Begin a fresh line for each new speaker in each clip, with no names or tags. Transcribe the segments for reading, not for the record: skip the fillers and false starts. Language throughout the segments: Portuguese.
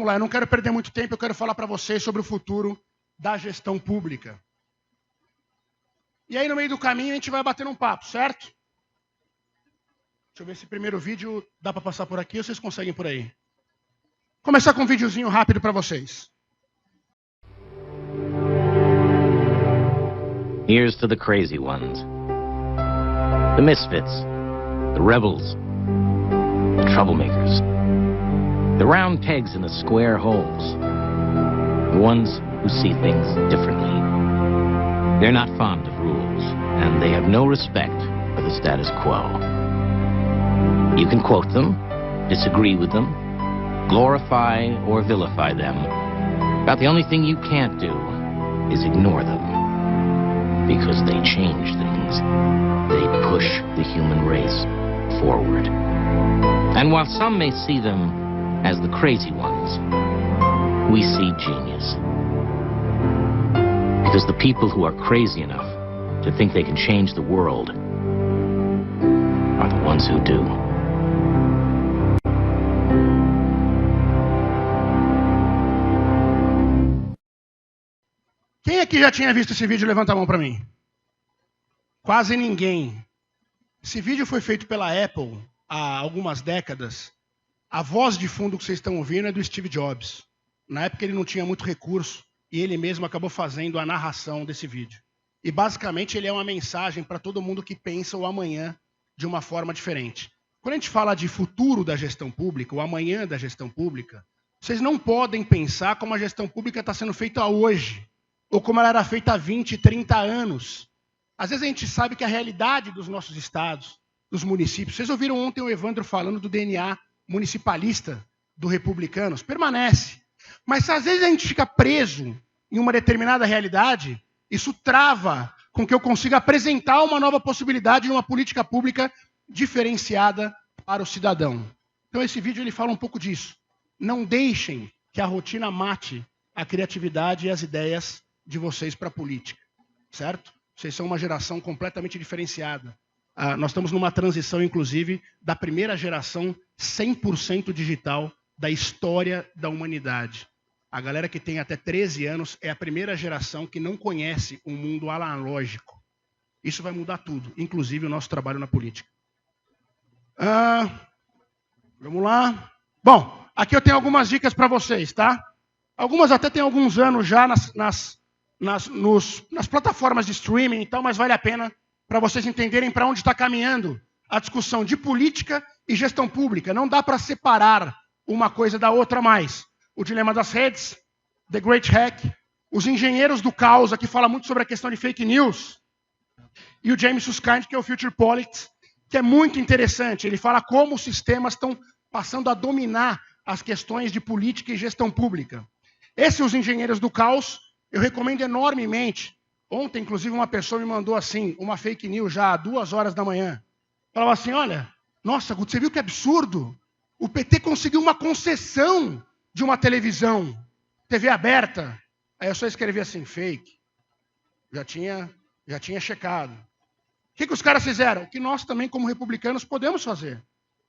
Vamos lá, eu não quero perder muito tempo, eu quero falar para vocês sobre o futuro da gestão pública. E aí, no meio do caminho, a gente vai bater um papo, certo? Deixa eu ver se o primeiro vídeo dá para passar por aqui ou vocês conseguem por aí. Começar com um videozinho rápido para vocês.
Here's to the crazy ones. The misfits. The rebels. The troublemakers. The round pegs in the square holes. The ones who see things differently. They're not fond of rules, and they have no respect for the status quo. You can quote them, disagree with them, glorify or vilify them. About the only thing you can't do is ignore them. Because they change things. They push the human race forward. And while some may see them as the crazy ones, we see genius. Because the people who are crazy enough to think they can change the world are the ones who do.
Quem aqui já tinha visto esse vídeo? Levanta a mão para mim. Quase ninguém. Esse vídeo foi feito pela Apple há algumas décadas. A voz de fundo que vocês estão ouvindo é do Steve Jobs. Na época ele não tinha muito recurso e ele mesmo acabou fazendo a narração desse vídeo. E basicamente ele é uma mensagem para todo mundo que pensa o amanhã de uma forma diferente. Quando a gente fala de futuro da gestão pública, o amanhã da gestão pública, vocês não podem pensar como a gestão pública está sendo feita hoje, ou como ela era feita há 20, 30 anos. Às vezes a gente sabe que a realidade dos nossos estados, dos municípios... Vocês ouviram ontem o Evandro falando do DNA municipalista do Republicanos? Permanece. Mas às vezes a gente fica preso em uma determinada realidade, isso trava com que eu consiga apresentar uma nova possibilidade de uma política pública diferenciada para o cidadão. Então esse vídeo ele fala um pouco disso. Não deixem que a rotina mate a criatividade e as ideias de vocês para a política, certo? Vocês são uma geração completamente diferenciada. Nós estamos numa transição, inclusive, da primeira geração 100% digital da história da humanidade. A galera que tem até 13 anos é a primeira geração que não conhece um mundo analógico. Isso vai mudar tudo, inclusive o nosso trabalho na política. Vamos lá. Bom, aqui eu tenho algumas dicas para vocês, tá? Algumas até tem alguns anos já nas plataformas de streaming e tal, mas vale a pena para vocês entenderem para onde está caminhando a discussão de política e gestão pública. Não dá para separar uma coisa da outra mais. O Dilema das Redes, The Great Hack, Os Engenheiros do Caos, aqui fala muito sobre a questão de fake news, e o James Susskind, que é o Future Politics, que é muito interessante. Ele fala como os sistemas estão passando a dominar as questões de política e gestão pública. Esses Os Engenheiros do Caos, eu recomendo enormemente. Ontem, inclusive, uma pessoa me mandou assim, uma fake news já às 2h da manhã. Falava assim, olha, nossa, Guto, você viu que absurdo? O PT conseguiu uma concessão de uma televisão, TV aberta. Aí eu só escrevi assim, fake. Já tinha checado. O que os caras fizeram? O que nós também, como republicanos, podemos fazer.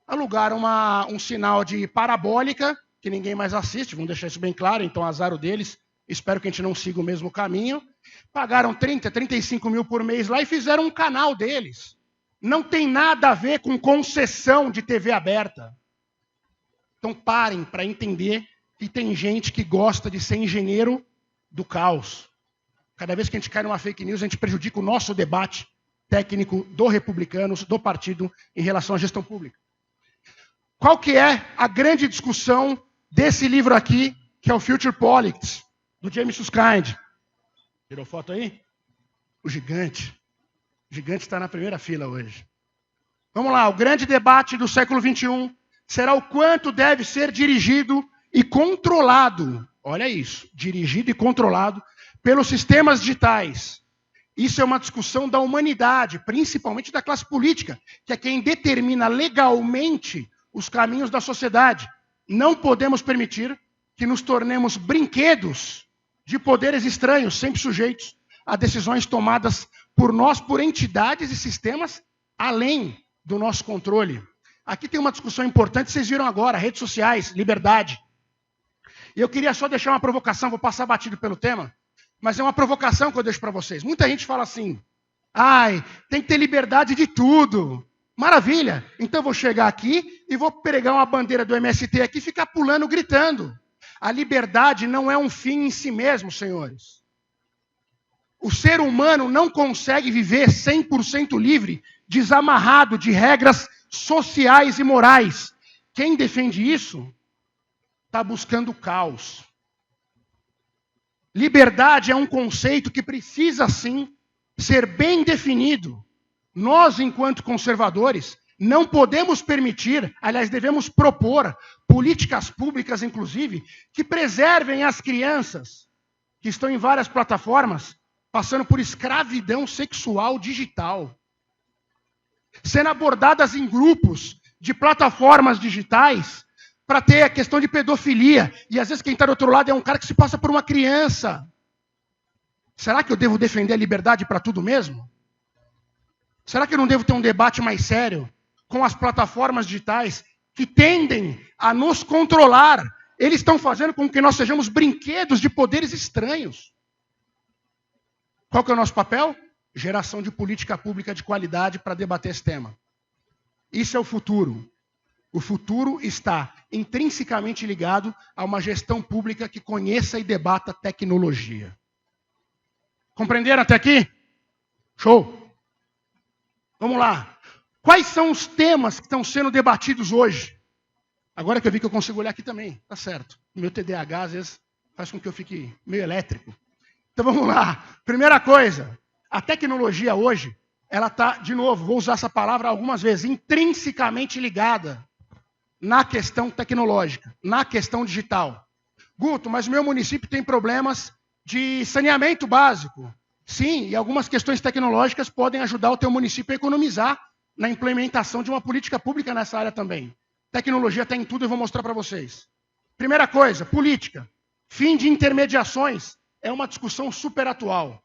Alugaram um sinal de parabólica, que ninguém mais assiste, vamos deixar isso bem claro, então azar o deles. Espero que a gente não siga o mesmo caminho. Pagaram 30, 35 mil por mês lá e fizeram um canal deles. Não tem nada a ver com concessão de TV aberta. Então parem para entender que tem gente que gosta de ser engenheiro do caos. Cada vez que a gente cai numa fake news, a gente prejudica o nosso debate técnico do Republicanos, do partido, em relação à gestão pública. Qual que é a grande discussão desse livro aqui, que é o Future Politics, do James Susskind? Tirou foto aí? O gigante. O gigante está na primeira fila hoje. Vamos lá, o grande debate do século XXI será o quanto deve ser dirigido e controlado, olha isso, dirigido e controlado pelos sistemas digitais. Isso é uma discussão da humanidade, principalmente da classe política, que é quem determina legalmente os caminhos da sociedade. Não podemos permitir que nos tornemos brinquedos de poderes estranhos, sempre sujeitos a decisões tomadas por nós, por entidades e sistemas além do nosso controle. Aqui tem uma discussão importante, vocês viram agora, redes sociais, liberdade. E eu queria só deixar uma provocação, vou passar batido pelo tema, mas é uma provocação que eu deixo para vocês. Muita gente fala assim, ai, tem que ter liberdade de tudo. Maravilha, então eu vou chegar aqui e vou pregar uma bandeira do MST aqui e ficar pulando, gritando. A liberdade não é um fim em si mesmo, senhores. O ser humano não consegue viver 100% livre, desamarrado de regras sociais e morais. Quem defende isso está buscando caos. Liberdade é um conceito que precisa, sim, ser bem definido. Nós, enquanto conservadores, não podemos permitir, aliás, devemos propor políticas públicas, inclusive, que preservem as crianças que estão em várias plataformas, passando por escravidão sexual digital, sendo abordadas em grupos de plataformas digitais para ter a questão de pedofilia. E às vezes quem está do outro lado é um cara que se passa por uma criança. Será que eu devo defender a liberdade para tudo mesmo? Será que eu não devo ter um debate mais sério com as plataformas digitais que tendem a nos controlar? Eles estão fazendo com que nós sejamos brinquedos de poderes estranhos. Qual que é o nosso papel? Geração de política pública de qualidade para debater esse tema. Isso é o futuro. O futuro está intrinsecamente ligado a uma gestão pública que conheça e debata tecnologia. Compreenderam até aqui? Show! Vamos lá. Quais são os temas que estão sendo debatidos hoje? Agora que eu vi que eu consigo olhar aqui também, tá certo. O meu TDAH às vezes faz com que eu fique meio elétrico. Então vamos lá. Primeira coisa, a tecnologia hoje, ela está, de novo, vou usar essa palavra algumas vezes, intrinsecamente ligada na questão tecnológica, na questão digital. Guto, mas o meu município tem problemas de saneamento básico. Sim, e algumas questões tecnológicas podem ajudar o teu município a economizar na implementação de uma política pública nessa área também. Tecnologia está em tudo, eu vou mostrar para vocês. Primeira coisa, política. Fim de intermediações é uma discussão super atual.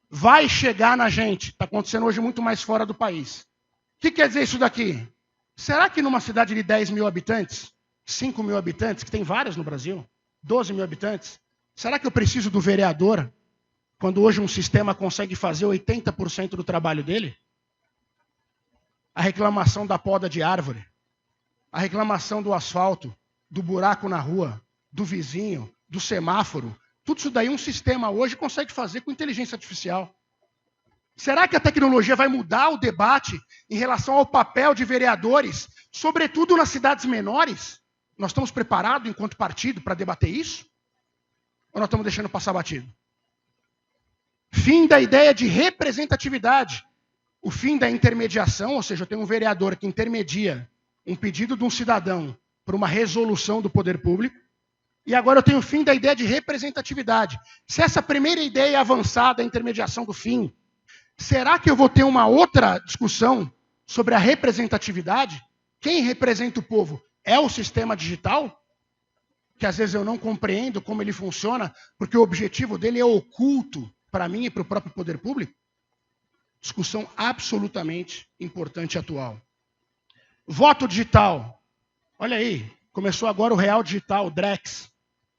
Vai chegar na gente, está acontecendo hoje muito mais fora do país. O que quer dizer isso daqui? Será que numa cidade de 10 mil habitantes, 5 mil habitantes, que tem várias no Brasil, 12 mil habitantes, será que eu preciso do vereador quando hoje um sistema consegue fazer 80% do trabalho dele? A reclamação da poda de árvore, a reclamação do asfalto, do buraco na rua, do vizinho, do semáforo, tudo isso daí um sistema hoje consegue fazer com inteligência artificial. Será que a tecnologia vai mudar o debate em relação ao papel de vereadores, sobretudo nas cidades menores? Nós estamos preparados, enquanto partido, para debater isso? Ou nós estamos deixando passar batido? Fim da ideia de representatividade. O fim da intermediação, ou seja, eu tenho um vereador que intermedia um pedido de um cidadão para uma resolução do poder público, e agora eu tenho o fim da ideia de representatividade. Se essa primeira ideia avançada, a intermediação do fim, será que eu vou ter uma outra discussão sobre a representatividade? Quem representa o povo? É o sistema digital? Que às vezes eu não compreendo como ele funciona, porque o objetivo dele é oculto para mim e para o próprio poder público? Discussão absolutamente importante e atual. Voto digital. Olha aí, começou agora o Real Digital, o Drex.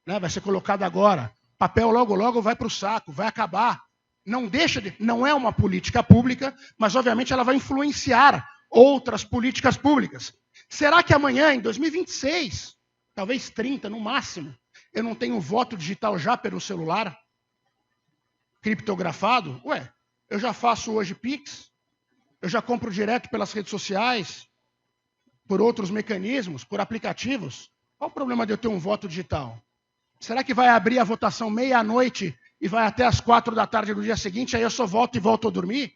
Né? Vai ser colocado agora. Papel logo, logo vai para o saco, vai acabar. Não é uma política pública, mas obviamente ela vai influenciar outras políticas públicas. Será que amanhã, em 2026, talvez 30 no máximo, eu não tenho voto digital já pelo celular? Criptografado? Ué, eu já faço hoje Pix, eu já compro direto pelas redes sociais, por outros mecanismos, por aplicativos. Qual o problema de eu ter um voto digital? Será que vai abrir a votação meia-noite e vai até as 4 da tarde do dia seguinte, aí eu só voto e volto a dormir?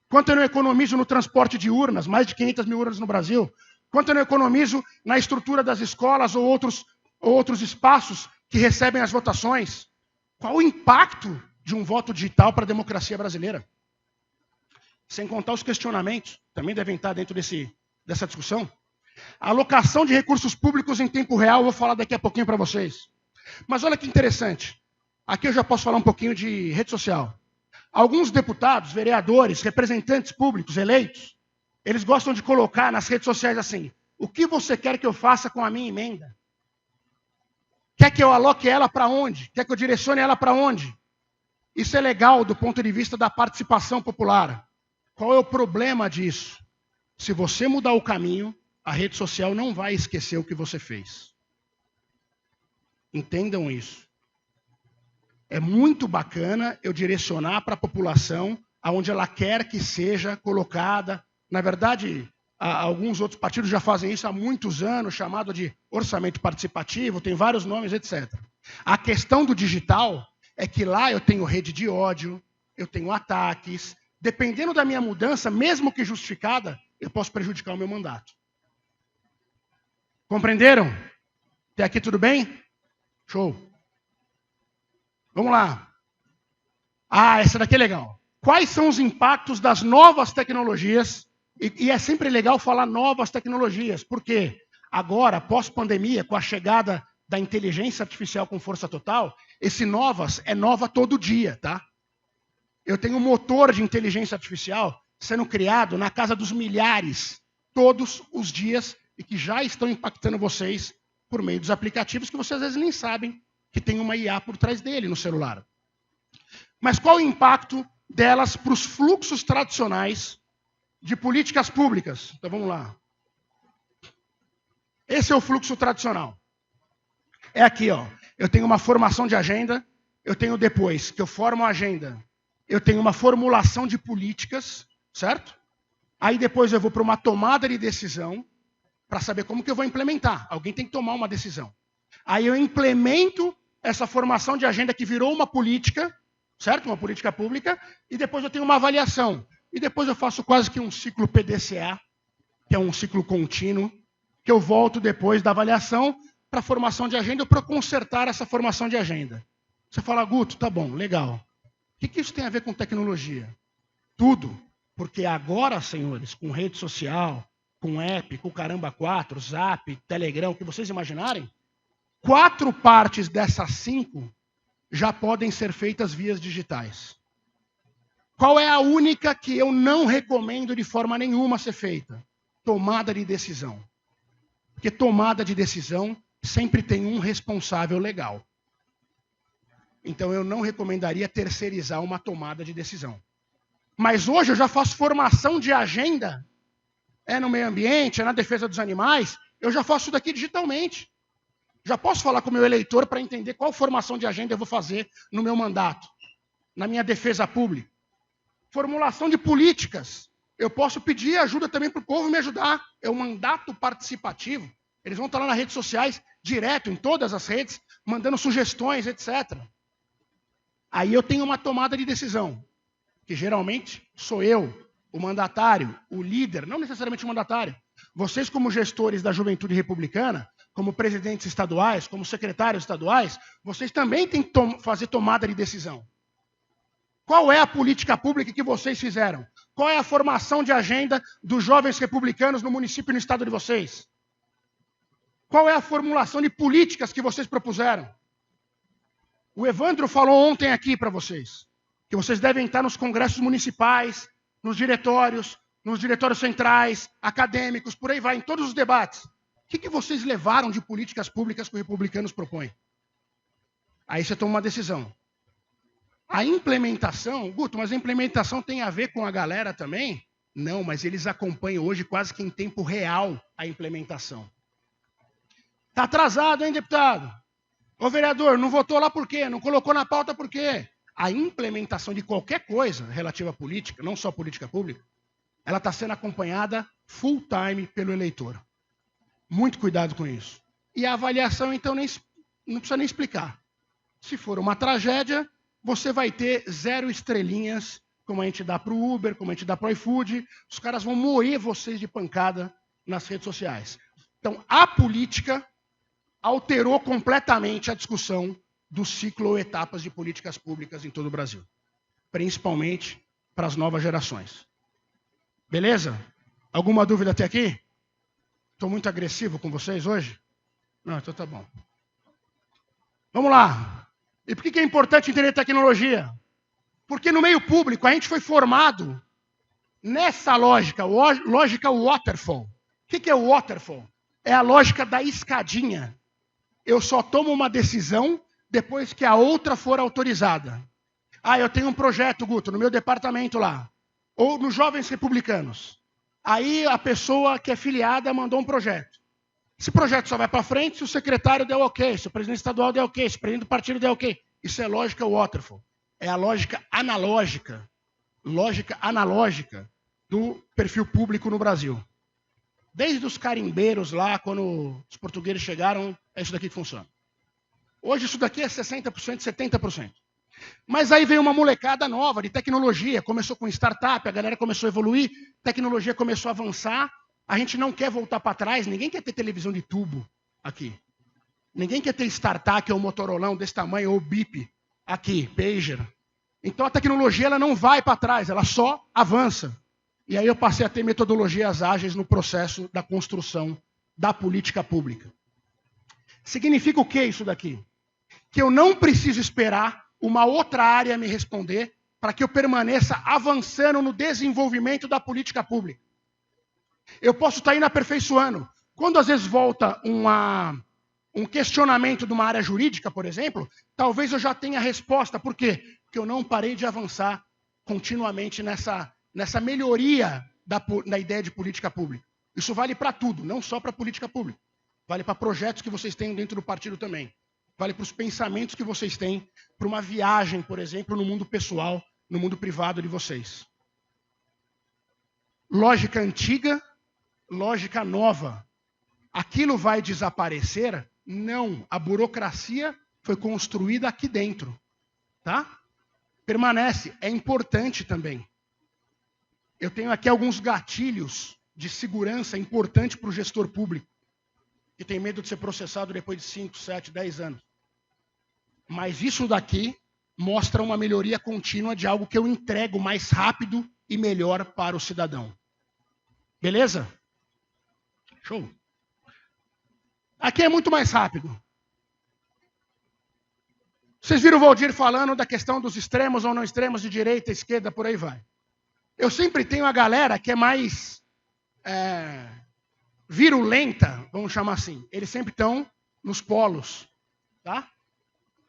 Quanto eu não economizo no transporte de urnas, mais de 500 mil urnas no Brasil? Quanto eu não economizo na estrutura das escolas ou outros espaços que recebem as votações? Qual o impacto de um voto digital para a democracia brasileira? Sem contar os questionamentos, também devem estar dentro dessa discussão. A alocação de recursos públicos em tempo real, eu vou falar daqui a pouquinho para vocês. Mas olha que interessante. Aqui eu já posso falar um pouquinho de rede social. Alguns deputados, vereadores, representantes públicos eleitos, eles gostam de colocar nas redes sociais assim: o que você quer que eu faça com a minha emenda? Quer que eu aloque ela para onde? Quer que eu direcione ela para onde? Isso é legal do ponto de vista da participação popular. Qual é o problema disso? Se você mudar o caminho, a rede social não vai esquecer o que você fez. Entendam isso. É muito bacana eu direcionar para a população aonde ela quer que seja colocada. Na verdade, alguns outros partidos já fazem isso há muitos anos, chamado de orçamento participativo, tem vários nomes, etc. A questão do digital é que lá eu tenho rede de ódio, eu tenho ataques. Dependendo da minha mudança, mesmo que justificada, eu posso prejudicar o meu mandato. Compreenderam? Até aqui tudo bem? Show. Vamos lá. Essa daqui é legal. Quais são os impactos das novas tecnologias? E é sempre legal falar novas tecnologias, porque agora, pós-pandemia, com a chegada da inteligência artificial com força total, esse novas é nova todo dia, tá? Eu tenho um motor de inteligência artificial sendo criado na casa dos milhares, todos os dias, e que já estão impactando vocês por meio dos aplicativos que vocês às vezes nem sabem que tem uma IA por trás dele no celular. Mas qual o impacto delas para os fluxos tradicionais de políticas públicas? Então vamos lá. Esse é o fluxo tradicional. É aqui, ó. Eu tenho uma formação de agenda, eu tenho depois que eu formo a agenda, eu tenho uma formulação de políticas, certo? Aí depois eu vou para uma tomada de decisão para saber como que eu vou implementar. Alguém tem que tomar uma decisão. Aí eu implemento essa formação de agenda que virou uma política, certo? Uma política pública, e depois eu tenho uma avaliação. E depois eu faço quase que um ciclo PDCA, que é um ciclo contínuo, que eu volto depois da avaliação para a formação de agenda, para consertar essa formação de agenda. Você fala, Guto, tá bom, legal. O que isso tem a ver com tecnologia? Tudo. Porque agora, senhores, com rede social, com app, com Caramba 4, Zap, Telegram, o que vocês imaginarem, 4 partes dessas 5 já podem ser feitas vias digitais. Qual é a única que eu não recomendo de forma nenhuma ser feita? Tomada de decisão. Porque tomada de decisão sempre tem um responsável legal. Então eu não recomendaria terceirizar uma tomada de decisão. Mas hoje eu já faço formação de agenda, no meio ambiente, na defesa dos animais, eu já faço isso daqui digitalmente. Já posso falar com o meu eleitor para entender qual formação de agenda eu vou fazer no meu mandato, na minha defesa pública. Formulação de políticas. Eu posso pedir ajuda também para o povo me ajudar. É um mandato participativo. Eles vão estar lá nas redes sociais, direto, em todas as redes, mandando sugestões, etc. Aí eu tenho uma tomada de decisão, que geralmente sou eu, o mandatário, o líder, não necessariamente o mandatário. Vocês, como gestores da Juventude Republicana, como presidentes estaduais, como secretários estaduais, vocês também têm que fazer tomada de decisão. Qual é a política pública que vocês fizeram? Qual é a formação de agenda dos jovens republicanos no município e no estado de vocês? Qual é a formulação de políticas que vocês propuseram? O Evandro falou ontem aqui para vocês que vocês devem estar nos congressos municipais, nos diretórios centrais, acadêmicos, por aí vai, em todos os debates. O que vocês levaram de políticas públicas que os republicanos propõem? Aí você toma uma decisão. A implementação, Guto, mas a implementação tem a ver com a galera também? Não, mas eles acompanham hoje quase que em tempo real a implementação. Está atrasado, hein, deputado? Ô, vereador, não votou lá por quê? Não colocou na pauta por quê? A implementação de qualquer coisa relativa à política, não só política pública, ela está sendo acompanhada full time pelo eleitor. Muito cuidado com isso. E a avaliação, então, não precisa nem explicar. Se for uma tragédia, você vai ter 0 estrelinhas, como a gente dá para o Uber, como a gente dá para o iFood. Os caras vão moer vocês de pancada nas redes sociais. Então, a política alterou completamente a discussão do ciclo ou etapas de políticas públicas em todo o Brasil. Principalmente para as novas gerações. Beleza? Alguma dúvida até aqui? Estou muito agressivo com vocês hoje? Não, então tá bom. Vamos lá. E por que é importante entender tecnologia? Porque no meio público a gente foi formado nessa lógica waterfall. O que é o waterfall? É a lógica da escadinha. eu só tomo uma decisão depois que a outra for autorizada. Ah, eu tenho um projeto, Guto, no meu departamento lá. Ou nos Jovens Republicanos. Aí a pessoa que é filiada mandou um projeto. Esse projeto só vai para frente se o secretário der ok, se o presidente estadual der ok, se o presidente do partido der ok. Isso é lógica Waterfall. É a lógica analógica do perfil público no Brasil. Desde os carimbeiros lá, quando os portugueses chegaram, é isso daqui que funciona. Hoje isso daqui é 60%, 70%. Mas aí veio uma molecada nova de tecnologia, começou com startup, a galera começou a evoluir, tecnologia começou a avançar, a gente não quer voltar para trás, ninguém quer ter televisão de tubo aqui. Ninguém quer ter startup ou Motorolão desse tamanho, ou BIP aqui, pager. Então a tecnologia ela não vai para trás, ela só avança. E aí eu passei a ter metodologias ágeis no processo da construção da política pública. Significa o que isso daqui? Que eu não preciso esperar uma outra área me responder para que eu permaneça avançando no desenvolvimento da política pública. Eu posso estar indo aperfeiçoando. Quando às vezes volta um questionamento de uma área jurídica, por exemplo, talvez eu já tenha a resposta. Por quê? Porque eu não parei de avançar continuamente nessa melhoria da ideia de política pública. Isso vale para tudo, não só para a política pública. Vale para projetos que vocês têm dentro do partido também. Vale para os pensamentos que vocês têm, para uma viagem, por exemplo, no mundo pessoal, no mundo privado de vocês. Lógica antiga, lógica nova. Aquilo vai desaparecer? Não. A burocracia foi construída aqui dentro. Tá? Permanece. É importante também. Eu tenho aqui alguns gatilhos de segurança importantes para o gestor público, que tem medo de ser processado depois de 5, 7, 10 anos. Mas isso daqui mostra uma melhoria contínua de algo que eu entrego mais rápido e melhor para o cidadão. Beleza? Show. Aqui é muito mais rápido. Vocês viram o Valdir falando da questão dos extremos ou não extremos, de direita, esquerda, por aí vai. Eu sempre tenho a galera que é mais virulenta, vamos chamar assim. Eles sempre estão nos polos. Tá?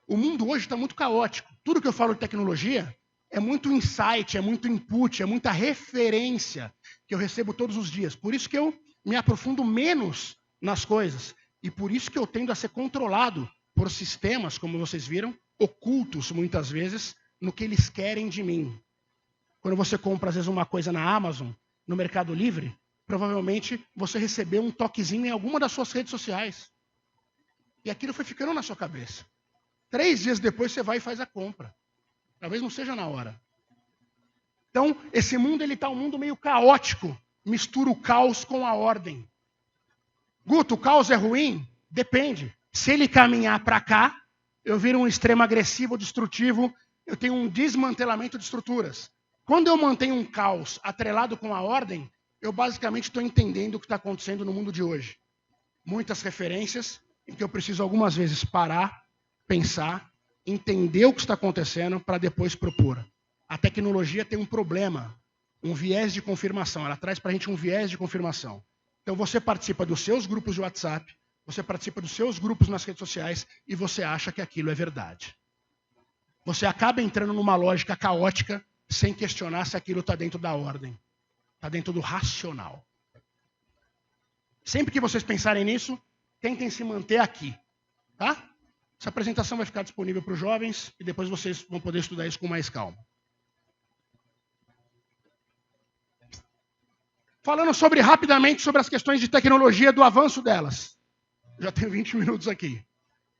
O mundo hoje está muito caótico. Tudo que eu falo de tecnologia é muito insight, é muito input, é muita referência que eu recebo todos os dias. Por isso que eu me aprofundo menos nas coisas. E por isso que eu tendo a ser controlado por sistemas, como vocês viram, ocultos muitas vezes, no que eles querem de mim. Quando você compra, às vezes, uma coisa na Amazon, no Mercado Livre, provavelmente você recebeu um toquezinho em alguma das suas redes sociais. E aquilo foi ficando na sua cabeça. 3 dias depois você vai e faz a compra. Talvez não seja na hora. Então, esse mundo está um mundo meio caótico. Mistura o caos com a ordem. Guto, o caos é ruim? Depende. Se ele caminhar para cá, eu viro um extremo agressivo, destrutivo, eu tenho um desmantelamento de estruturas. Quando eu mantenho um caos atrelado com a ordem, eu basicamente estou entendendo o que está acontecendo no mundo de hoje. Muitas referências em que eu preciso algumas vezes parar, pensar, entender o que está acontecendo para depois propor. A tecnologia tem um problema, um viés de confirmação. Ela traz para a gente um viés de confirmação. Então você participa dos seus grupos de WhatsApp, você participa dos seus grupos nas redes sociais e você acha que aquilo é verdade. Você acaba entrando numa lógica caótica sem questionar se aquilo está dentro da ordem. Está dentro do racional. Sempre que vocês pensarem nisso, tentem se manter aqui. Tá? Essa apresentação vai ficar disponível para os jovens e depois vocês vão poder estudar isso com mais calma. Falando rapidamente sobre as questões de tecnologia, do avanço delas. Já tenho 20 minutos aqui.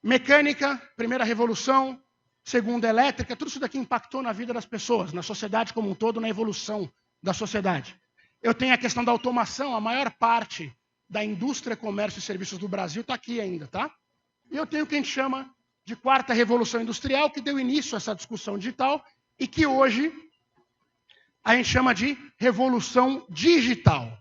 Mecânica, primeira revolução, segunda elétrica, tudo isso daqui impactou na vida das pessoas, na sociedade como um todo, na evolução da sociedade. Eu tenho a questão da automação, a maior parte da indústria, comércio e serviços do Brasil está aqui ainda, tá? E eu tenho o que a gente chama de quarta revolução industrial, que deu início a essa discussão digital e que hoje a gente chama de revolução digital.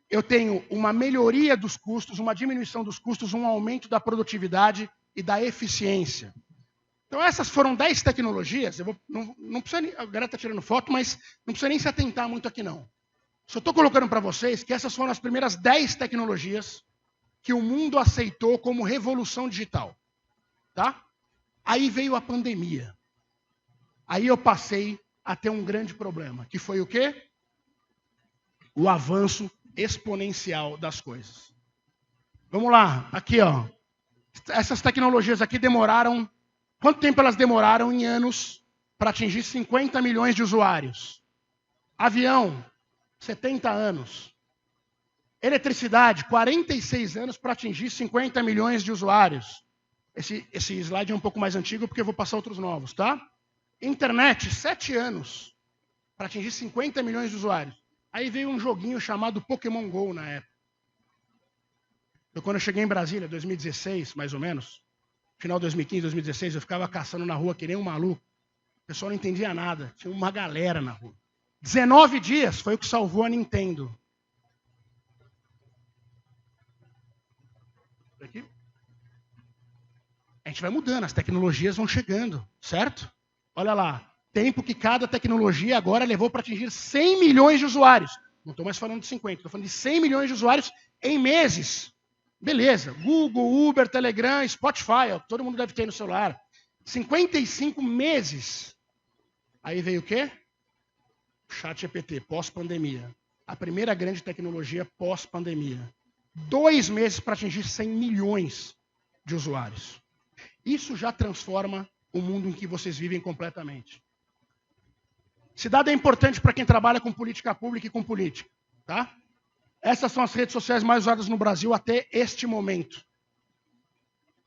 Eu tenho uma melhoria dos custos, uma diminuição dos custos, um aumento da produtividade e da eficiência. Então essas foram 10 tecnologias, não precisa nem, a galera está tirando foto, mas não precisa nem se atentar muito aqui não. Só estou colocando para vocês que essas foram as primeiras 10 tecnologias que o mundo aceitou como revolução digital. Tá? Aí veio a pandemia. Aí eu passei a ter um grande problema, que foi o quê? O avanço exponencial das coisas. Vamos lá, aqui ó. Essas tecnologias aqui demoraram... Quanto tempo elas demoraram em anos para atingir 50 milhões de usuários? Avião, 70 anos. Eletricidade, 46 anos para atingir 50 milhões de usuários. Esse slide é um pouco mais antigo porque eu vou passar outros novos, tá? Internet, 7 anos para atingir 50 milhões de usuários. Aí veio um joguinho chamado Pokémon GO na época. Quando eu cheguei em Brasília, 2016, mais ou menos, final de 2015, 2016, eu ficava caçando na rua que nem um maluco. O pessoal não entendia nada. Tinha uma galera na rua. 19 dias foi o que salvou a Nintendo. Aqui. A gente vai mudando, as tecnologias vão chegando, certo? Olha lá, tempo que cada tecnologia agora levou para atingir 100 milhões de usuários. Não estou mais falando de 50, estou falando de 100 milhões de usuários em meses. Beleza, Google, Uber, Telegram, Spotify, ó, todo mundo deve ter no celular. 55 meses. Aí veio o quê? ChatGPT, pós-pandemia. A primeira grande tecnologia pós-pandemia. 2 meses para atingir 100 milhões de usuários. Isso já transforma o mundo em que vocês vivem completamente. Esse dado é importante para quem trabalha com política pública e com política, tá? Essas são as redes sociais mais usadas no Brasil até este momento.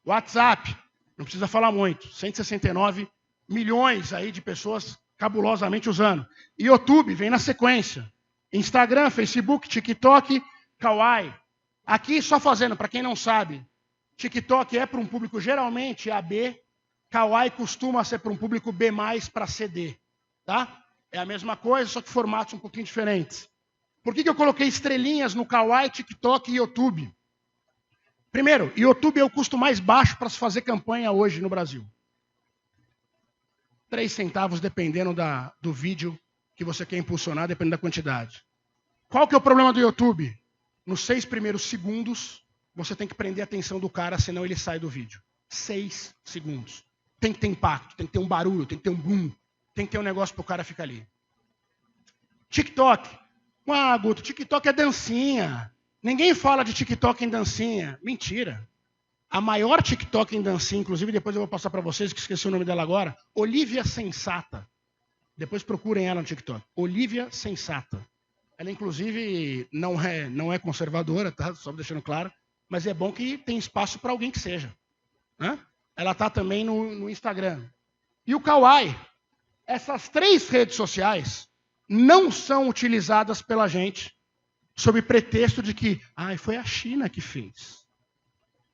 WhatsApp, não precisa falar muito, 169 milhões aí de pessoas cabulosamente usando. YouTube vem na sequência. Instagram, Facebook, TikTok, Kawaii. Aqui só fazendo, para quem não sabe, TikTok é para um público geralmente AB, Kawaii costuma ser para um público B+, para CD. Tá? É a mesma coisa, só que formatos um pouquinho diferentes. Por que eu coloquei estrelinhas no Kawaii, TikTok e YouTube? Primeiro, YouTube é o custo mais baixo para se fazer campanha hoje no Brasil. 3 centavos dependendo do vídeo que você quer impulsionar, dependendo da quantidade. Qual que é o problema do YouTube? Nos 6 primeiros segundos, você tem que prender a atenção do cara, senão ele sai do vídeo. 6 segundos. Tem que ter impacto, tem que ter um barulho, tem que ter um boom, tem que ter um negócio para o cara ficar ali. TikTok. Ah, Guto, TikTok é dancinha. Ninguém fala de TikTok em dancinha. Mentira. A maior TikTok em dancinha, inclusive depois eu vou passar para vocês, que esqueci o nome dela agora, Olivia Sensata. Depois procurem ela no TikTok. Olivia Sensata. Ela, inclusive, não é conservadora, tá? Só deixando claro. Mas é bom que tem espaço para alguém que seja. Né? Ela está também no Instagram. E o Kawaii. Essas 3 redes sociais não são utilizadas pela gente sob pretexto de que foi a China que fez.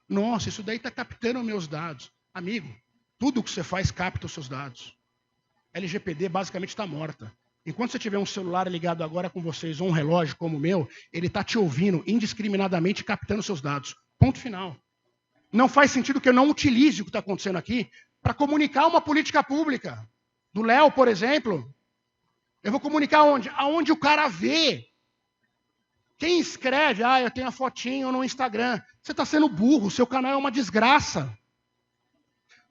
Nossa, isso daí está captando meus dados. Amigo, tudo que você faz capta os seus dados. LGPD basicamente está morta. Enquanto você tiver um celular ligado agora com vocês, ou um relógio como o meu, ele está te ouvindo indiscriminadamente captando seus dados. Ponto final. Não faz sentido que eu não utilize o que está acontecendo aqui para comunicar uma política pública. Do Léo, por exemplo, eu vou comunicar onde? Aonde o cara vê. Quem escreve, eu tenho a fotinho no Instagram. Você está sendo burro, seu canal é uma desgraça.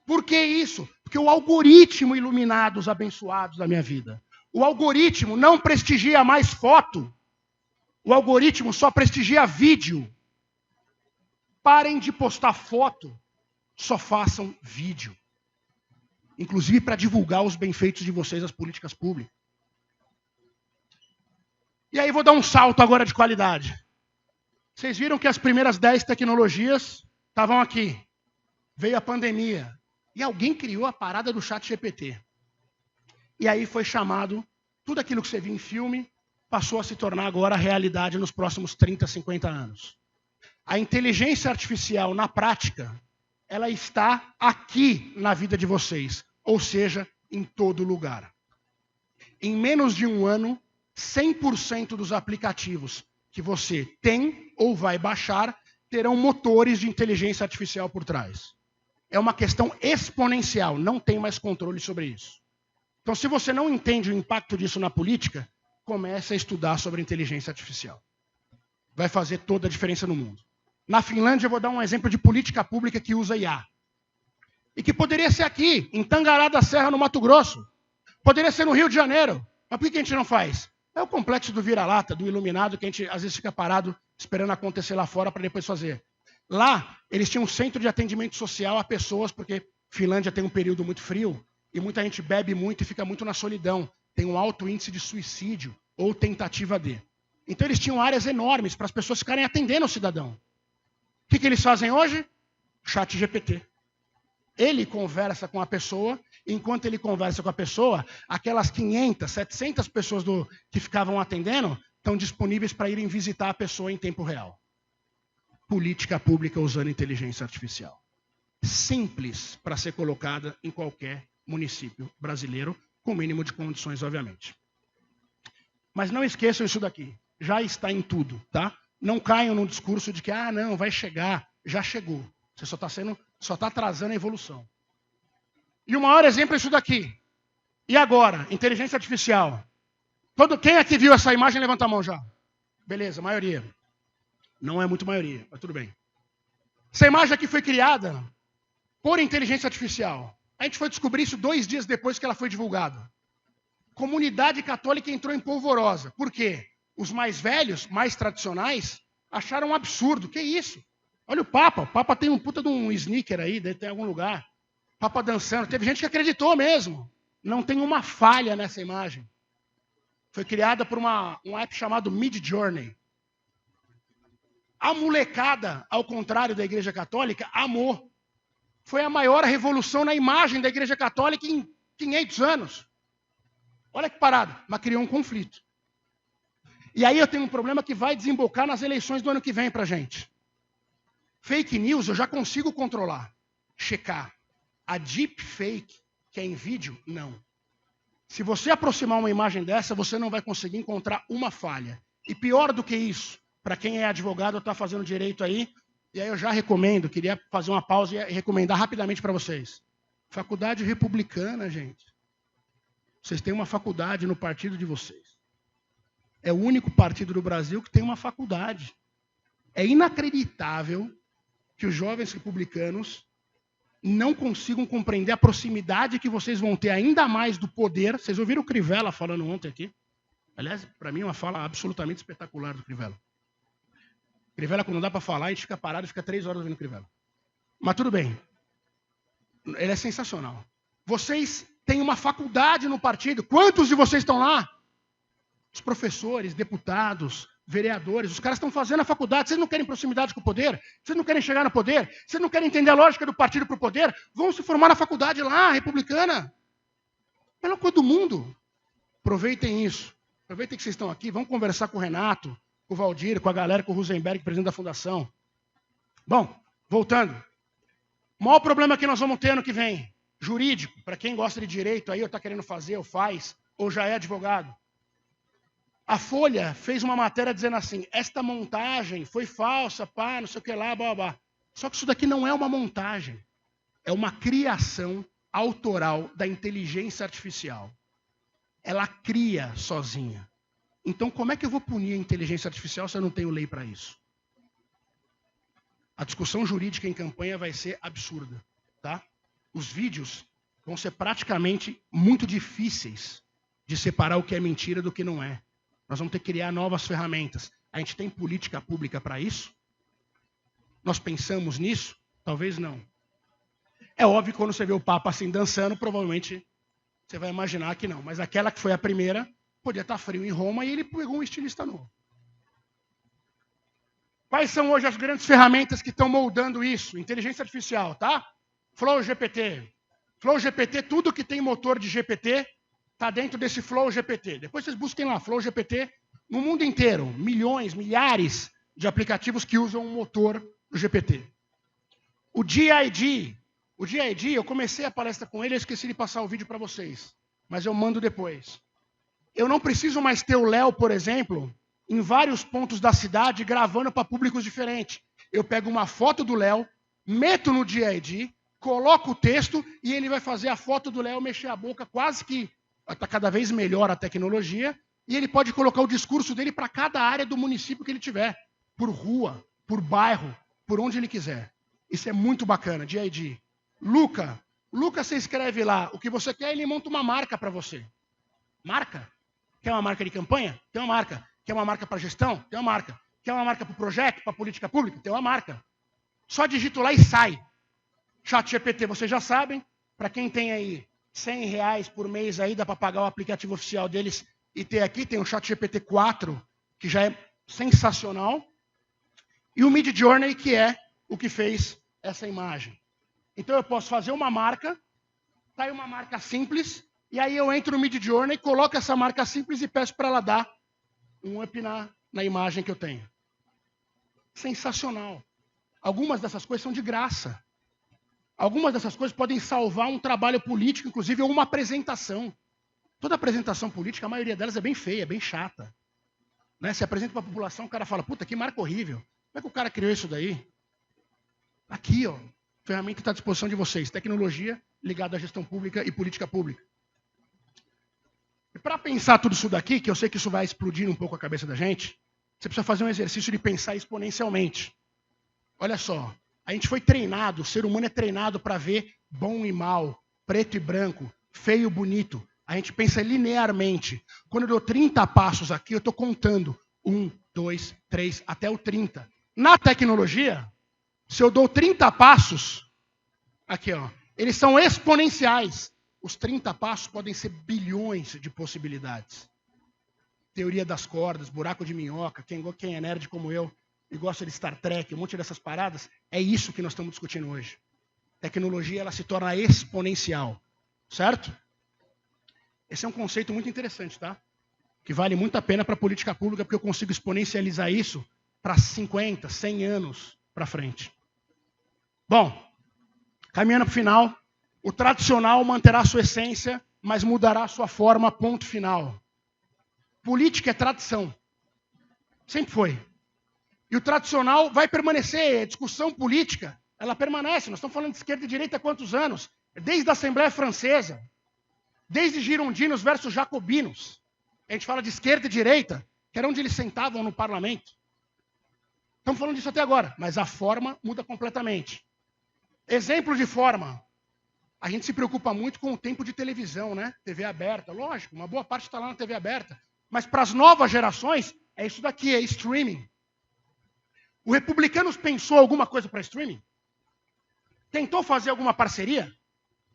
Por que isso? Porque o algoritmo ilumina os abençoados da minha vida. O algoritmo não prestigia mais foto. O algoritmo só prestigia vídeo. Parem de postar foto, só façam vídeo. Inclusive para divulgar os benfeitos de vocês, as políticas públicas. E aí vou dar um salto agora de qualidade. Vocês viram que as primeiras 10 tecnologias estavam aqui. Veio a pandemia. E alguém criou a parada do ChatGPT. E aí foi chamado, tudo aquilo que você viu em filme, passou a se tornar agora realidade nos próximos 30, 50 anos. A inteligência artificial, na prática, ela está aqui na vida de vocês. Ou seja, em todo lugar. Em menos de um ano, 100% dos aplicativos que você tem ou vai baixar terão motores de inteligência artificial por trás. É uma questão exponencial, não tem mais controle sobre isso. Então, se você não entende o impacto disso na política, comece a estudar sobre inteligência artificial. Vai fazer toda a diferença no mundo. Na Finlândia, eu vou dar um exemplo de política pública que usa IA. E que poderia ser aqui, em Tangará da Serra, no Mato Grosso. Poderia ser no Rio de Janeiro. Mas por que a gente não faz? É o complexo do vira-lata, do iluminado, que a gente às vezes fica parado esperando acontecer lá fora para depois fazer. Lá, eles tinham um centro de atendimento social a pessoas, porque Finlândia tem um período muito frio, e muita gente bebe muito e fica muito na solidão. Tem um alto índice de suicídio ou tentativa de. Então eles tinham áreas enormes para as pessoas ficarem atendendo o cidadão. O que eles fazem hoje? Chat GPT. Ele conversa com a pessoa, enquanto ele conversa com a pessoa, aquelas 500, 700 pessoas que ficavam atendendo estão disponíveis para irem visitar a pessoa em tempo real. Política pública usando inteligência artificial. Simples para ser colocada em qualquer município brasileiro, com o mínimo de condições, obviamente. Mas não esqueçam isso daqui. Já está em tudo, tá? Não caiam num discurso de que, não, vai chegar. Já chegou. Você só está atrasando a evolução. E o maior exemplo é isso daqui. E agora? Inteligência artificial. Quem aqui viu essa imagem, levanta a mão já. Beleza, maioria. Não é muito maioria, mas tudo bem. Essa imagem aqui foi criada por inteligência artificial. A gente foi descobrir isso 2 dias depois que ela foi divulgada. Comunidade católica entrou em polvorosa. Por quê? Os mais velhos, mais tradicionais, acharam um absurdo. Que isso? Olha o Papa. O Papa tem um puta de um sneaker aí, deve ter em algum lugar. Papa dançando. Teve gente que acreditou mesmo. Não tem uma falha nessa imagem. Foi criada por um app chamado Midjourney. A molecada, ao contrário da Igreja Católica, amou. Foi a maior revolução na imagem da Igreja Católica em 500 anos. Olha que parada. Mas criou um conflito. E aí eu tenho um problema que vai desembocar nas eleições do ano que vem pra gente. Fake news eu já consigo controlar. Checar. A deepfake, que é em vídeo, não. Se você aproximar uma imagem dessa, você não vai conseguir encontrar uma falha. E pior do que isso, para quem é advogado ou está fazendo direito aí, e aí eu já recomendo, queria fazer uma pausa e recomendar rapidamente para vocês. Faculdade republicana, gente. Vocês têm uma faculdade no partido de vocês. É o único partido do Brasil que tem uma faculdade. É inacreditável que os jovens republicanos não consigam compreender a proximidade que vocês vão ter ainda mais do poder. Vocês ouviram o Crivella falando ontem aqui? Aliás, para mim é uma fala absolutamente espetacular do Crivella. Crivella, quando não dá para falar, a gente fica parado e fica 3 horas ouvindo Crivella. Mas tudo bem. Ele é sensacional. Vocês têm uma faculdade no partido. Quantos de vocês estão lá? Os professores, deputados, vereadores, os caras estão fazendo a faculdade. Vocês não querem proximidade com o poder? Vocês não querem chegar no poder? Vocês não querem entender a lógica do partido para o poder? Vão se formar na faculdade lá, republicana. Melhor coisa do mundo. Aproveitem isso. Aproveitem que vocês estão aqui. Vamos conversar com o Renato, com o Valdir, com a galera, com o Rosenberg, presidente da fundação. Bom, voltando. O maior problema que nós vamos ter ano que vem, jurídico, para quem gosta de direito aí, ou está querendo fazer, ou faz, ou já é advogado. A Folha fez uma matéria dizendo assim, esta montagem foi falsa, pá, não sei o que lá, blá, blá. Só que isso daqui não é uma montagem. É uma criação autoral da inteligência artificial. Ela cria sozinha. Então, como é que eu vou punir a inteligência artificial se eu não tenho lei para isso? A discussão jurídica em campanha vai ser absurda, tá? Os vídeos vão ser praticamente muito difíceis de separar o que é mentira do que não é. Nós vamos ter que criar novas ferramentas. A gente tem política pública para isso? Nós pensamos nisso? Talvez não. É óbvio que quando você vê o Papa assim dançando, provavelmente você vai imaginar que não. Mas aquela que foi a primeira, podia estar frio em Roma e ele pegou um estilista novo. Quais são hoje as grandes ferramentas que estão moldando isso? Inteligência artificial, tá? Flow GPT. Flow GPT, tudo que tem motor de GPT está dentro desse Flow GPT. Depois vocês busquem lá, Flow GPT, no mundo inteiro. Milhões, milhares de aplicativos que usam o motor do GPT. O GID, eu comecei a palestra com ele, eu esqueci de passar o vídeo para vocês. Mas eu mando depois. Eu não preciso mais ter o Léo, por exemplo, em vários pontos da cidade, gravando para públicos diferentes. Eu pego uma foto do Léo, meto no GID, coloco o texto e ele vai fazer a foto do Léo mexer a boca, quase que está cada vez melhor a tecnologia, e ele pode colocar o discurso dele para cada área do município que ele tiver, por rua, por bairro. por onde ele quiser. Isso é muito bacana, DID. Luca, você escreve lá o que você quer, ele monta uma marca para você. Marca? Quer uma marca de campanha? Tem uma marca. Quer uma marca para gestão? Tem uma marca. Quer uma marca para o projeto, para política pública? Tem uma marca. Só digito lá e sai. ChatGPT, vocês já sabem. Para quem tem aí R$100 por mês, aí dá para pagar o aplicativo oficial deles e ter aqui. Tem o ChatGPT 4, que já é sensacional. E o Midjourney, que é o que fez essa imagem. Então eu posso fazer uma marca, tá aí uma marca simples, e aí eu entro no Midjourney, coloco essa marca simples e peço para ela dar um up na imagem que eu tenho. Sensacional. Algumas dessas coisas são de graça. Algumas dessas coisas podem salvar um trabalho político, inclusive, ou uma apresentação. Toda apresentação política, a maioria delas é bem feia, é bem chata. Né? Se apresenta para a população, o cara fala, puta, que marca horrível. Como é que o cara criou isso daí? Aqui, ó, a ferramenta está à disposição de vocês. Tecnologia ligada à gestão pública e política pública. E para pensar tudo isso daqui, que eu sei que isso vai explodir um pouco a cabeça da gente, você precisa fazer um exercício de pensar exponencialmente. Olha só, a gente foi treinado, o ser humano é treinado para ver bom e mal, preto e branco, feio e bonito. A gente pensa linearmente. Quando eu dou 30 passos aqui, eu estou contando. 1, 2, 3, até o 30. Na tecnologia, se eu dou 30 passos, aqui ó, eles são exponenciais. Os 30 passos podem ser bilhões de possibilidades. Teoria das cordas, buraco de minhoca, quem é nerd como eu e gosta de Star Trek, um monte dessas paradas, é isso que nós estamos discutindo hoje. Tecnologia, ela se torna exponencial, certo? Esse é um conceito muito interessante, tá? Que vale muito a pena para a política pública, porque eu consigo exponencializar isso para 50, 100 anos para frente. Bom, caminhando para o final, o tradicional manterá sua essência, mas mudará sua forma, ponto final. Política é tradição. Sempre foi. E o tradicional vai permanecer. A discussão política, ela permanece. Nós estamos falando de esquerda e direita há quantos anos? Desde a Assembleia Francesa. Desde girondinos versus jacobinos. A gente fala de esquerda e direita, que era onde eles sentavam no parlamento. Estamos falando disso até agora, mas a forma muda completamente. Exemplo de forma. A gente se preocupa muito com o tempo de televisão, né? TV aberta, lógico, uma boa parte está lá na TV aberta. Mas para as novas gerações, é isso daqui, é streaming. O Republicanos pensou alguma coisa para streaming? Tentou fazer alguma parceria?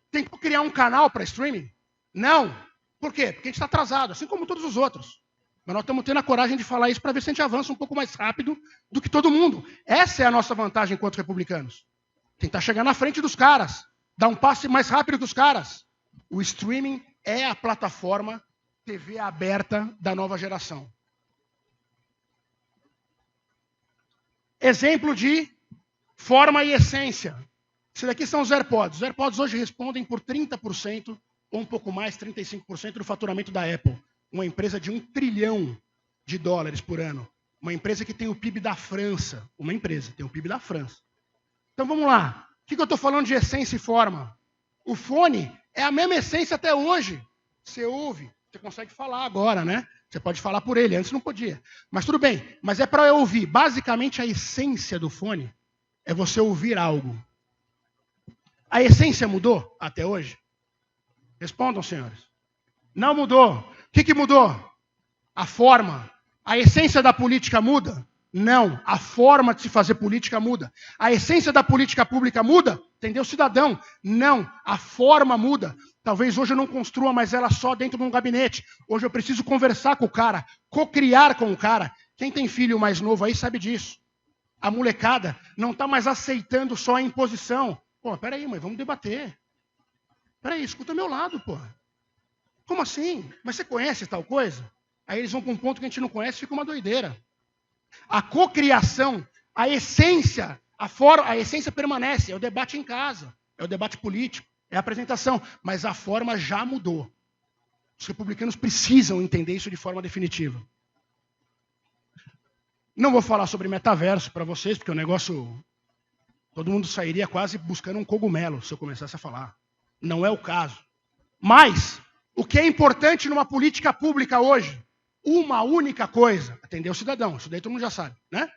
Tentou criar um canal para streaming? Não. Por quê? Porque a gente está atrasado, assim como todos os outros. Mas nós estamos tendo a coragem de falar isso para ver se a gente avança um pouco mais rápido do que todo mundo. Essa é a nossa vantagem enquanto republicanos. Tentar chegar na frente dos caras. Dar um passe mais rápido que os caras. O streaming é a plataforma TV aberta da nova geração. Exemplo de forma e essência. Esse daqui são os AirPods. Os AirPods hoje respondem por 30%, ou um pouco mais, 35% do faturamento da Apple. Uma empresa de $1 trilhão por ano. Uma empresa que tem o PIB da França. Uma empresa tem o PIB da França. Então vamos lá. O que eu estou falando de essência e forma? O fone é a mesma essência até hoje. Você ouve, você consegue falar agora, né? Você pode falar por ele, antes não podia. Mas tudo bem, mas é para eu ouvir. Basicamente a essência do fone é você ouvir algo. A essência mudou até hoje? Respondam, senhores. Não mudou. O que mudou? A forma. A essência da política muda? Não. A forma de se fazer política muda. A essência da política pública muda? Entendeu, cidadão? Não. A forma muda. Talvez hoje eu não construa mais ela só dentro de um gabinete. Hoje eu preciso conversar com o cara, co-criar com o cara. Quem tem filho mais novo aí sabe disso. A molecada não está mais aceitando só a imposição. Pô, peraí, mãe, vamos debater. Peraí, escuta meu lado, pô. Como assim? Mas você conhece tal coisa? Aí eles vão para um ponto que a gente não conhece e fica uma doideira. A cocriação, a essência, a essência permanece. É o debate em casa, é o debate político, é a apresentação. Mas a forma já mudou. Os republicanos precisam entender isso de forma definitiva. Não vou falar sobre metaverso para vocês, porque o negócio... Todo mundo sairia quase buscando um cogumelo se eu começasse a falar. Não é o caso. Mas, o que é importante numa política pública hoje? Uma única coisa, atender o cidadão, isso daí todo mundo já sabe, né?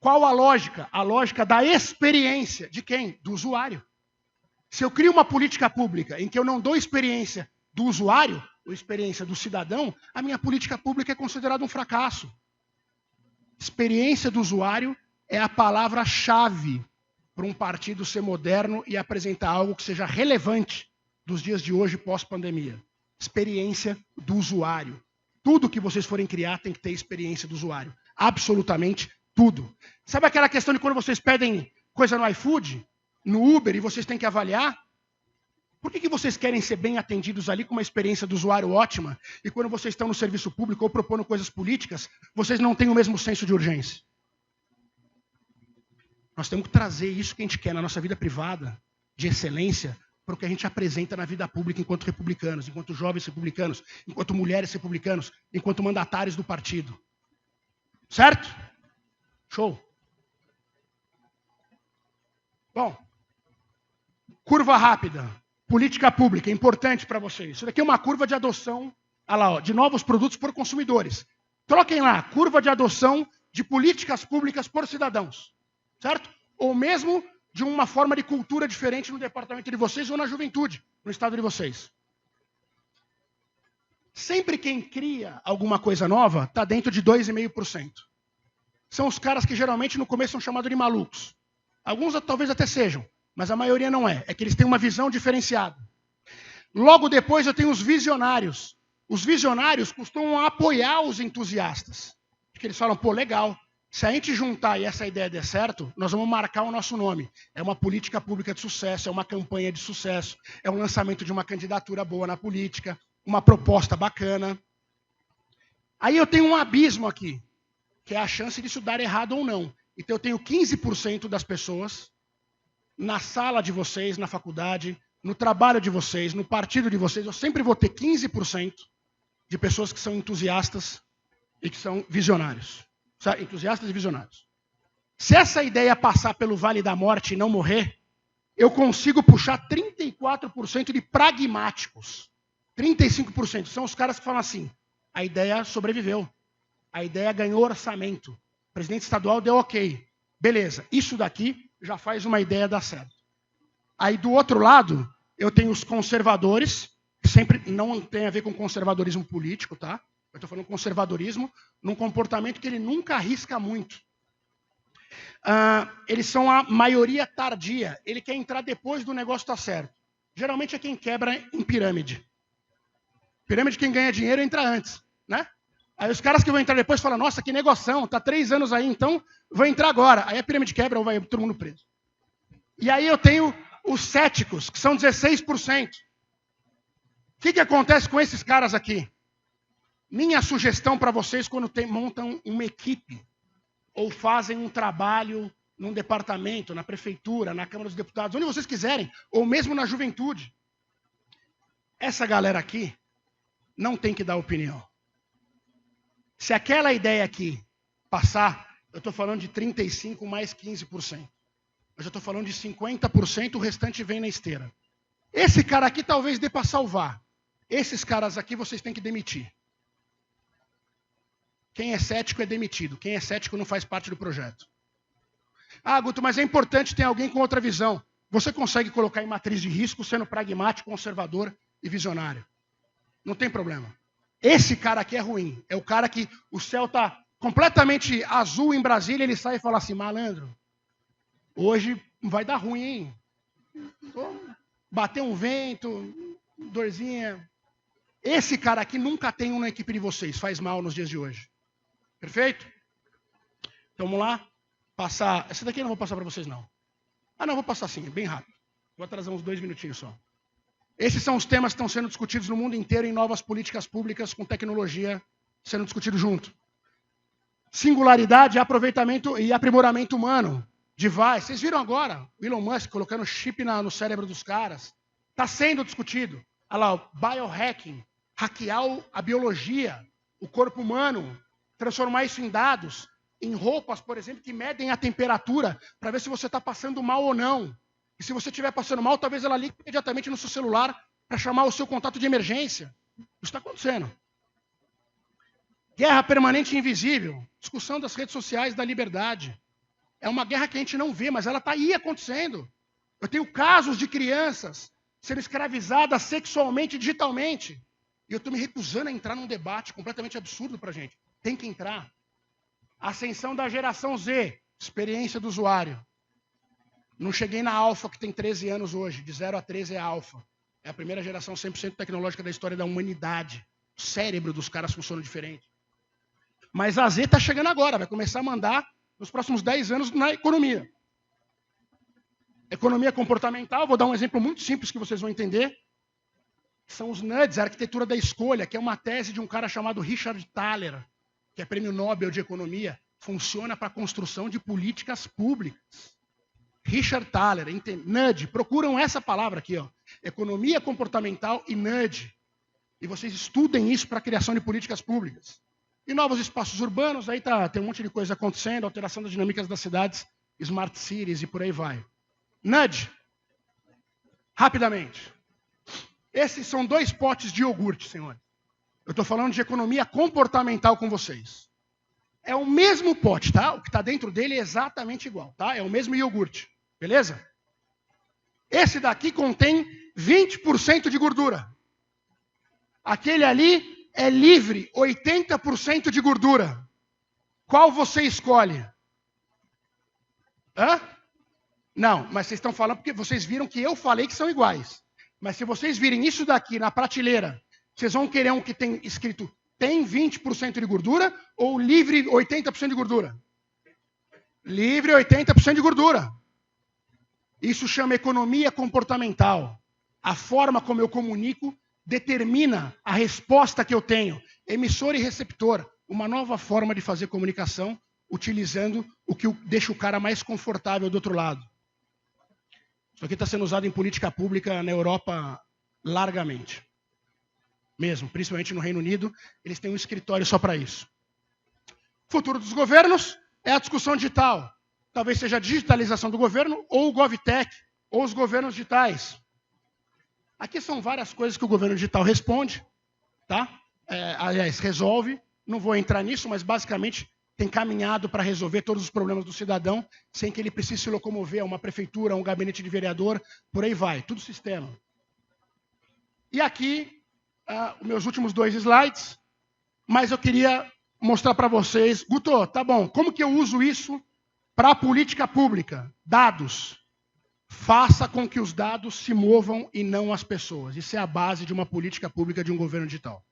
Qual a lógica? A lógica da experiência. De quem? Do usuário. Se eu crio uma política pública em que eu não dou experiência do usuário, ou experiência do cidadão, a minha política pública é considerada um fracasso. Experiência do usuário é a palavra-chave para um partido ser moderno e apresentar algo que seja relevante dos dias de hoje pós-pandemia. Experiência do usuário. Tudo que vocês forem criar tem que ter experiência do usuário. Absolutamente tudo. Sabe aquela questão de quando vocês pedem coisa no iFood, no Uber, e vocês têm que avaliar? Por que vocês querem ser bem atendidos ali com uma experiência do usuário ótima, e quando vocês estão no serviço público ou propondo coisas políticas, vocês não têm o mesmo senso de urgência? Nós temos que trazer isso que a gente quer na nossa vida privada, de excelência, para o que a gente apresenta na vida pública enquanto republicanos, enquanto jovens republicanos, enquanto mulheres republicanos, enquanto mandatários do partido. Certo? Show. Bom, curva rápida. Política pública, importante para vocês. Isso daqui é uma curva de adoção de novos produtos por consumidores. Troquem lá, curva de adoção de políticas públicas por cidadãos. Certo? Ou mesmo de uma forma de cultura diferente no departamento de vocês ou na juventude, no estado de vocês. Sempre quem cria alguma coisa nova está dentro de 2,5%. São os caras que geralmente no começo são chamados de malucos. Alguns talvez até sejam, mas a maioria não é. É que eles têm uma visão diferenciada. Logo depois eu tenho os visionários. Os visionários costumam apoiar os entusiastas. Porque eles falam, pô, legal. Se a gente juntar e essa ideia der certo, nós vamos marcar o nosso nome. É uma política pública de sucesso, é uma campanha de sucesso, é um lançamento de uma candidatura boa na política, uma proposta bacana. Aí eu tenho um abismo aqui, que é a chance disso dar errado ou não. Então eu tenho 15% das pessoas na sala de vocês, na faculdade, no trabalho de vocês, no partido de vocês, eu sempre vou ter 15% de pessoas que são entusiastas e que são visionários. Entusiastas e visionários. Se essa ideia passar pelo Vale da Morte e não morrer, eu consigo puxar 34% de pragmáticos. 35% são os caras que falam assim, a ideia sobreviveu, a ideia ganhou orçamento, o presidente estadual deu ok, beleza, isso daqui já faz uma ideia dar certo. Aí do outro lado, eu tenho os conservadores, que sempre não tem a ver com conservadorismo político, tá? Eu estou falando conservadorismo num comportamento que ele nunca arrisca muito. Eles são a maioria tardia. Ele quer entrar depois do negócio estar certo. Geralmente é quem quebra em pirâmide. Pirâmide, quem ganha dinheiro entra antes, né? Aí os caras que vão entrar depois falam, nossa, que negoção, tá 3 anos aí, então vou entrar agora. Aí a pirâmide quebra ou vai todo mundo preso. E aí eu tenho os céticos, que são 16%. O que acontece com esses caras aqui? Minha sugestão para vocês, quando montam uma equipe, ou fazem um trabalho num departamento, na prefeitura, na Câmara dos Deputados, onde vocês quiserem, ou mesmo na juventude, essa galera aqui não tem que dar opinião. Se aquela ideia aqui passar, eu estou falando de 35% mais 15%. Eu já estou falando de 50%, o restante vem na esteira. Esse cara aqui talvez dê para salvar. Esses caras aqui vocês têm que demitir. Quem é cético é demitido. Quem é cético não faz parte do projeto. Ah, Guto, mas é importante ter alguém com outra visão. Você consegue colocar em matriz de risco sendo pragmático, conservador e visionário. Não tem problema. Esse cara aqui é ruim. É o cara que o céu está completamente azul em Brasília, ele sai e fala assim, malandro, hoje vai dar ruim, hein? Bater um vento, dorzinha. Esse cara aqui nunca tem um na equipe de vocês. Faz mal nos dias de hoje. Perfeito? Então vamos lá. Passar. Essa daqui eu não vou passar para vocês, não. Ah, não, vou passar sim, bem rápido. Vou atrasar uns 2 minutinhos só. Esses são os temas que estão sendo discutidos no mundo inteiro em novas políticas públicas com tecnologia sendo discutido junto. Singularidade, aproveitamento e aprimoramento humano. Device. Vocês viram agora o Elon Musk colocando chip no cérebro dos caras? Está sendo discutido. Olha lá, o biohacking. Hackear a biologia, o corpo humano. Transformar isso em dados. Em roupas, por exemplo, que medem a temperatura para ver se você está passando mal ou não. E se você estiver passando mal, talvez ela ligue imediatamente no seu celular para chamar o seu contato de emergência. Isso está acontecendo. Guerra permanente e invisível. Discussão das redes sociais da liberdade. É uma guerra que a gente não vê, mas ela está aí acontecendo. Eu tenho casos de crianças sendo escravizadas sexualmente, digitalmente. E eu estou me recusando a entrar num debate completamente absurdo para a gente. Tem que entrar. Ascensão da geração Z, experiência do usuário. Não cheguei na alfa, que tem 13 anos hoje. De 0 a 13 é alfa. É a primeira geração 100% tecnológica da história da humanidade. O cérebro dos caras funciona diferente. Mas a Z está chegando agora, vai começar a mandar nos próximos 10 anos na economia. Economia comportamental, vou dar um exemplo muito simples que vocês vão entender. São os NUDs, a arquitetura da escolha, que é uma tese de um cara chamado Richard Thaler, que é prêmio Nobel de Economia, funciona para a construção de políticas públicas. Richard Thaler, NUD, procuram essa palavra aqui, ó, economia comportamental e NUD. E vocês estudem isso para a criação de políticas públicas. E novos espaços urbanos, aí tem um monte de coisa acontecendo, alteração das dinâmicas das cidades, smart cities e por aí vai. NUD, rapidamente. Esses são 2 potes de iogurte, senhores. Eu estou falando de economia comportamental com vocês. É o mesmo pote, tá? O que está dentro dele é exatamente igual, tá? É o mesmo iogurte, beleza? Esse daqui contém 20% de gordura. Aquele ali é livre, 80% de gordura. Qual você escolhe? Hã? Não, mas vocês estão falando porque vocês viram que eu falei que são iguais. Mas se vocês virem isso daqui na prateleira, vocês vão querer um que tem escrito tem 20% de gordura ou livre 80% de gordura? Livre 80% de gordura. Isso chama economia comportamental. A forma como eu comunico determina a resposta que eu tenho. Emissor e receptor. Uma nova forma de fazer comunicação utilizando o que deixa o cara mais confortável do outro lado. Isso aqui está sendo usado em política pública na Europa largamente. Mesmo, principalmente no Reino Unido, eles têm um escritório só para isso. Futuro dos governos é a discussão digital. Talvez seja a digitalização do governo, ou o GovTech, ou os governos digitais. Aqui são várias coisas que o governo digital responde, tá? Aliás, resolve. Não vou entrar nisso, mas basicamente tem caminhado para resolver todos os problemas do cidadão, sem que ele precise se locomover a uma prefeitura, a um gabinete de vereador, por aí vai. Tudo sistema. E aqui, os meus últimos 2 slides, mas eu queria mostrar para vocês. Guto, tá bom, como que eu uso isso para a política pública? Dados. Faça com que os dados se movam e não as pessoas. Isso é a base de uma política pública de um governo digital.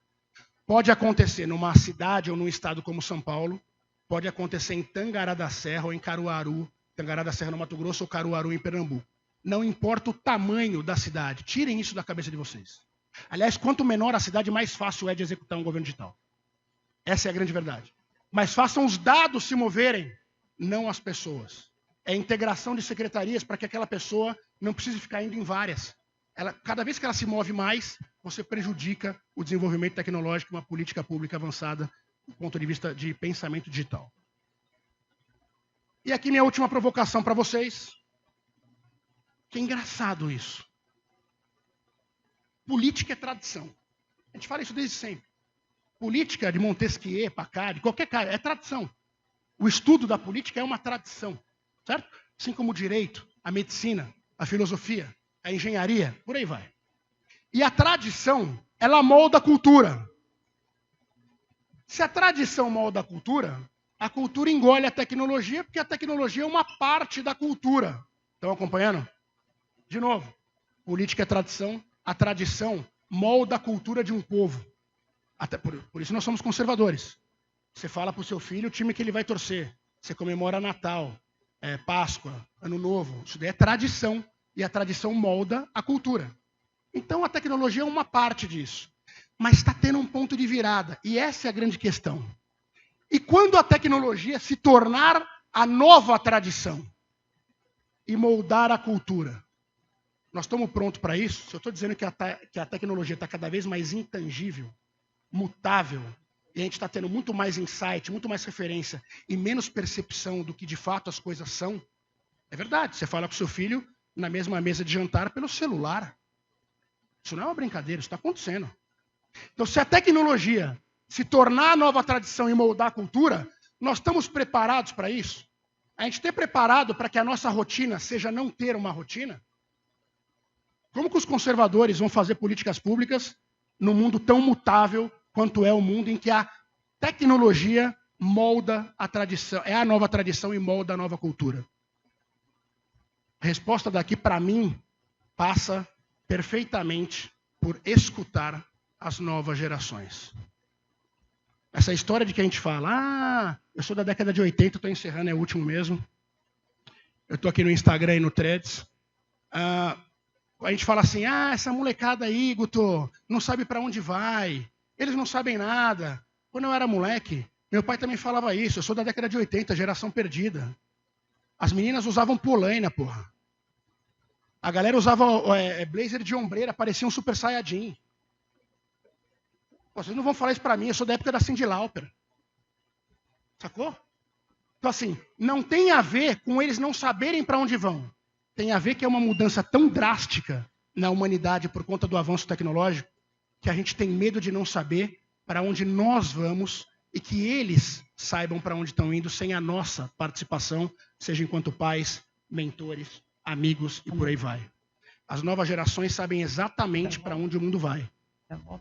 Pode acontecer numa cidade ou num estado como São Paulo, pode acontecer em Tangará da Serra ou em Caruaru, Tangará da Serra no Mato Grosso ou Caruaru em Pernambuco. Não importa o tamanho da cidade, tirem isso da cabeça de vocês. Aliás, quanto menor a cidade, mais fácil é de executar um governo digital. Essa é a grande verdade. Mas façam os dados se moverem, não as pessoas. É a integração de secretarias para que aquela pessoa não precise ficar indo em várias. Cada vez que ela se move mais, você prejudica o desenvolvimento tecnológico e uma política pública avançada do ponto de vista de pensamento digital. E aqui minha última provocação para vocês. Que é engraçado isso. Política é tradição. A gente fala isso desde sempre. Política de Montesquieu, Pacari, qualquer cara, é tradição. O estudo da política é uma tradição, certo? Assim como o direito, a medicina, a filosofia, a engenharia, por aí vai. E a tradição, ela molda a cultura. Se a tradição molda a cultura engole a tecnologia, porque a tecnologia é uma parte da cultura. Estão acompanhando? De novo, política é tradição, a tradição molda a cultura de um povo. Até por isso nós somos conservadores. Você fala para o seu filho o time que ele vai torcer. Você comemora Natal, Páscoa, Ano Novo. Isso daí é tradição. E a tradição molda a cultura. Então a tecnologia é uma parte disso. Mas está tendo um ponto de virada. E essa é a grande questão. E quando a tecnologia se tornar a nova tradição e moldar a cultura? Nós estamos prontos para isso? Se eu estou dizendo que a tecnologia está cada vez mais intangível, mutável, e a gente está tendo muito mais insight, muito mais referência e menos percepção do que de fato as coisas são, é verdade. Você fala com seu filho na mesma mesa de jantar pelo celular. Isso não é uma brincadeira, isso está acontecendo. Então, se a tecnologia se tornar a nova tradição e moldar a cultura, nós estamos preparados para isso? A gente ter preparado para que a nossa rotina seja não ter uma rotina? Como que os conservadores vão fazer políticas públicas num mundo tão mutável quanto é o mundo em que a tecnologia molda a tradição, é a nova tradição e molda a nova cultura? A resposta daqui, para mim, passa perfeitamente por escutar as novas gerações. Essa história de que a gente fala, eu sou da década de 80, estou encerrando, é o último mesmo. Eu estou aqui no Instagram e no Threads. A gente fala assim, essa molecada aí, Guto, não sabe para onde vai. Eles não sabem nada. Quando eu era moleque, meu pai também falava isso. Eu sou da década de 80, geração perdida. As meninas usavam polaina, porra. A galera usava blazer de ombreira, parecia um super saiyajin. Vocês não vão falar isso pra mim, eu sou da época da Cyndi Lauper. Sacou? Então assim, não tem a ver com eles não saberem para onde vão. Tem a ver que é uma mudança tão drástica na humanidade por conta do avanço tecnológico que a gente tem medo de não saber para onde nós vamos e que eles saibam para onde estão indo sem a nossa participação, seja enquanto pais, mentores, amigos e por aí vai. As novas gerações sabem exatamente para onde o mundo vai.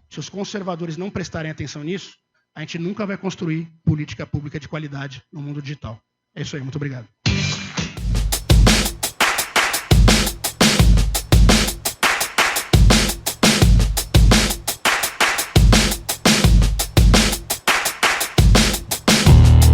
Se os conservadores não prestarem atenção nisso, a gente nunca vai construir política pública de qualidade no mundo digital. É isso aí, muito obrigado.